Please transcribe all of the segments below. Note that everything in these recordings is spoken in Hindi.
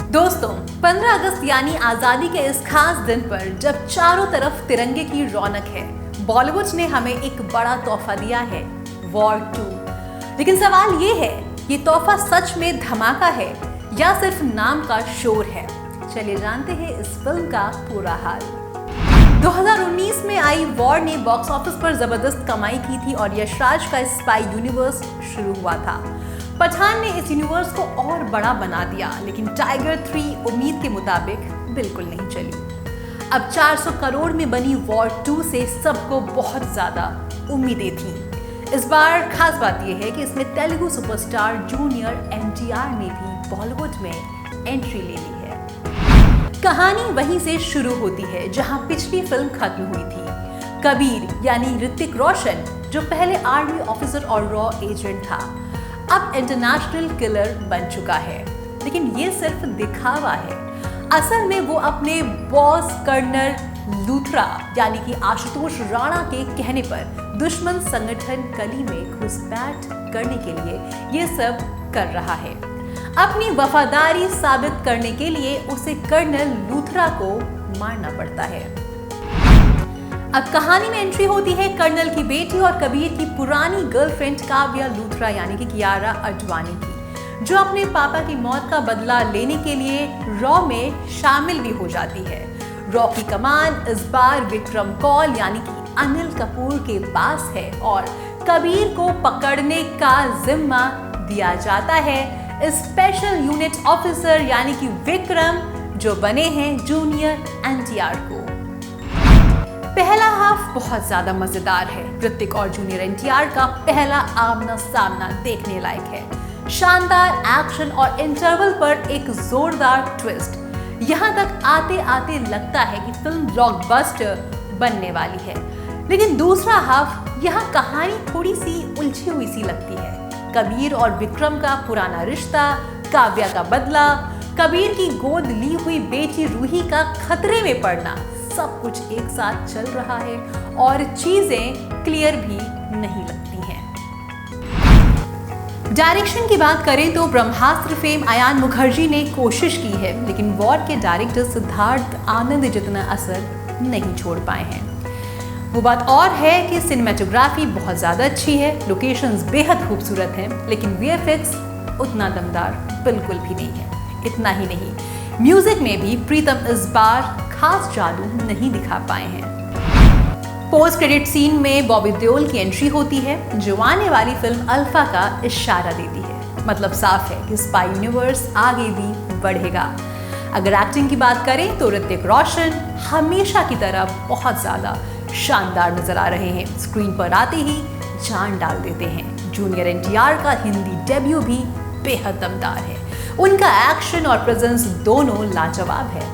दोस्तों, 15 अगस्त यानी आज़ादी के इस खास दिन पर जब चारों तरफ तिरंगे की रौनक है, बॉलीवुड ने हमें एक बड़ा तोहफा दिया है, वॉर 2। लेकिन सवाल ये है, ये तोहफा सच में धमाका है या सिर्फ नाम का शोर है? चलिए जानते हैं इस फिल्म का पूरा हाल। 2019 में आई वॉर ने बॉक्स ऑफिस पर जबरदस्त कमाई की थी और यशराज का स्पाई यूनिवर्स शुरू हुआ था। पठान ने इस यूनिवर्स को और बड़ा बना दिया, लेकिन टाइगर 3 उम्मीद के मुताबिक बिल्कुल नहीं चली। अब 400 करोड़ में बनी वॉर 2 से सबको बहुत ज्यादा उम्मीदें थीं। इस बार खास बात यह है कि इसमें तेलुगु सुपरस्टार जूनियर एनटीआर ने भी बॉलीवुड में एंट्री ले ली है। कहानी वहीं से शुरू होती है जहां पिछली फिल्म खत्म हुई थी। कबीर यानी ऋतिक रोशन, जो पहले आर्मी ऑफिसर और रॉ एजेंट था, अब इंटरनेशनल किलर बन चुका है। लेकिन ये सिर्फ दिखावा है। असल में वो अपने बॉस कर्नल लूथरा यानी कि आशुतोष राणा के कहने पर दुश्मन संगठन कली में घुसपैठ करने के लिए ये सब कर रहा है। अपनी वफादारी साबित करने के लिए उसे कर्नल लूथरा को मारना पड़ता है। अब कहानी में एंट्री होती है कर्नल की बेटी और कबीर की पुरानी गर्लफ्रेंड काव्या लूथरा यानी कि कियारा अडवाणी की, जो अपने पापा की मौत का बदला लेने के लिए रॉ में शामिल भी हो जाती है। रॉ की कमान इस बार विक्रम कौल यानी कि अनिल कपूर के पास है और कबीर को पकड़ने का जिम्मा दिया जाता है स्पेशल यूनिट ऑफिसर यानी कि विक्रम, जो बने हैं जूनियर एनटीआर को। पहला हाफ बहुत ज्यादा मजेदार है। ऋतिक और जूनियर एनटीआर का पहला आमना सामना देखने लायक है। शानदार एक्शन और इंटरवल पर एक जोरदार ट्विस्ट। यहाँ तक आते आते लगता है कि फिल्म ब्लॉकबस्टर बनने वाली है। लेकिन दूसरा हाफ, यहाँ कहानी थोड़ी सी उलझी हुई सी लगती है। कबीर और विक्रम का पुराना रिश्ता, काव्या का बदला, कबीर की गोद ली हुई बेटी रूही का खतरे में पड़ना, सब कुछ एक साथ चल रहा है और चीजें क्लियर भी नहीं लगती हैं। डायरेक्शन की बात करें तो ब्रह्मास्त्र फेम अयान मुखर्जी ने कोशिश की है, लेकिन वॉर के डायरेक्टर सिद्धार्थ आनंद जितना असर नहीं छोड़ पाए हैं। वो बात और है कि सिनेमेटोग्राफी बहुत ज़्यादा अच्छी है, लोकेशंस बेहद खूबसूरत हैं, लेकिन वीएफएक्स उतना दमदार बिल्कुल भी नहीं है। इतना ही नहीं, म्यूजिक में भी प्रीतम इस बार खास जादू नहीं दिखा पाए हैं। पोस्ट क्रेडिट सीन में बॉबी देओल की एंट्री होती है, जो आने वाली फिल्म अल्फा का इशारा देती है। मतलब साफ है कि स्पाई यूनिवर्स आगे भी बढ़ेगा। अगर एक्टिंग की बात करें तो ऋतिक रोशन हमेशा की तरह बहुत ज़्यादा शानदार नजर आ रहे हैं। स्क्रीन पर आते ही जान डाल देते हैं। जूनियर एनटीआर का हिंदी डेब्यू भी बेहद दमदार है। उनका एक्शन और प्रेजेंस दोनों लाजवाब है।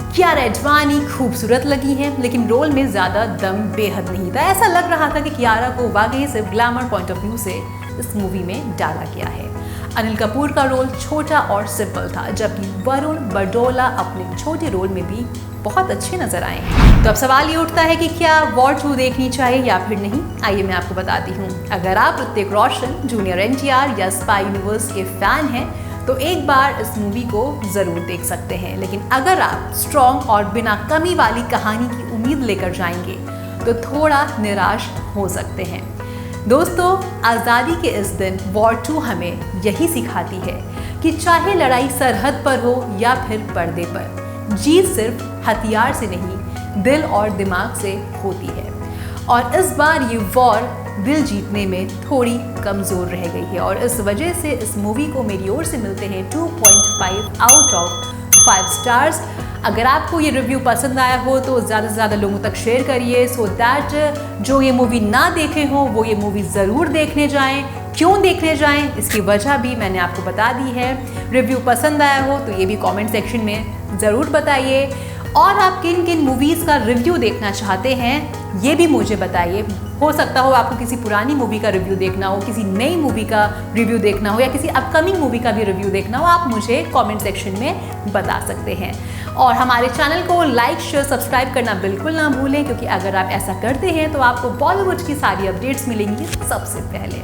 कियारा अडवाणी खूबसूरत लगी हैं, लेकिन रोल में ज्यादा दम बेहद नहीं था। ऐसा लग रहा था कि कियारा को वाकई सिर्फ ग्लैमर पॉइंट ऑफ व्यू से इस मूवी में डाला गया है। अनिल कपूर का रोल छोटा और सिंपल था, जबकि वरुण बडोला अपने छोटे रोल में भी बहुत अच्छे नजर आए हैं। तो अब सवाल ये उठता है कि क्या वॉर 2 देखनी चाहिए या फिर नहीं। आइए मैं आपको बताती हूँ। अगर आप ऋतिक रोशन, जूनियर एनटीआर या स्पाई यूनिवर्स के फैन हैं तो एक बार इस मूवी को जरूर देख सकते हैं। लेकिन अगर आप स्ट्रॉन्ग और बिना कमी वाली कहानी की उम्मीद लेकर जाएंगे तो थोड़ा निराश हो सकते हैं। दोस्तों, आज़ादी के इस दिन वॉर 2 हमें यही सिखाती है कि चाहे लड़ाई सरहद पर हो या फिर पर्दे पर, जीत सिर्फ हथियार से नहीं, दिल और दिमाग से होती है। और इस बार ये वॉर दिल जीतने में थोड़ी कमज़ोर रह गई है और इस वजह से इस मूवी को मेरी ओर से मिलते हैं 2.5 आउट ऑफ 5 स्टार्स। अगर आपको ये रिव्यू पसंद आया हो तो ज़्यादा से ज़्यादा लोगों तक शेयर करिए, सो दैट जो ये मूवी ना देखे हो वो ये मूवी ज़रूर देखने जाएं। क्यों देखने जाएं, इसकी वजह भी मैंने आपको बता दी है। रिव्यू पसंद आया हो तो ये भी कमेंट सेक्शन में ज़रूर बताइए। और आप किन किन मूवीज़ का रिव्यू देखना चाहते हैं ये भी मुझे बताइए। हो सकता हो आपको किसी पुरानी मूवी का रिव्यू देखना हो, किसी नई मूवी का रिव्यू देखना हो या किसी अपकमिंग मूवी का भी रिव्यू देखना हो, आप मुझे कमेंट सेक्शन में बता सकते हैं। और हमारे चैनल को लाइक, शेयर, सब्सक्राइब करना बिल्कुल ना भूलें, क्योंकि अगर आप ऐसा करते हैं तो आपको बॉलीवुड की सारी अपडेट्स मिलेंगी सबसे पहले।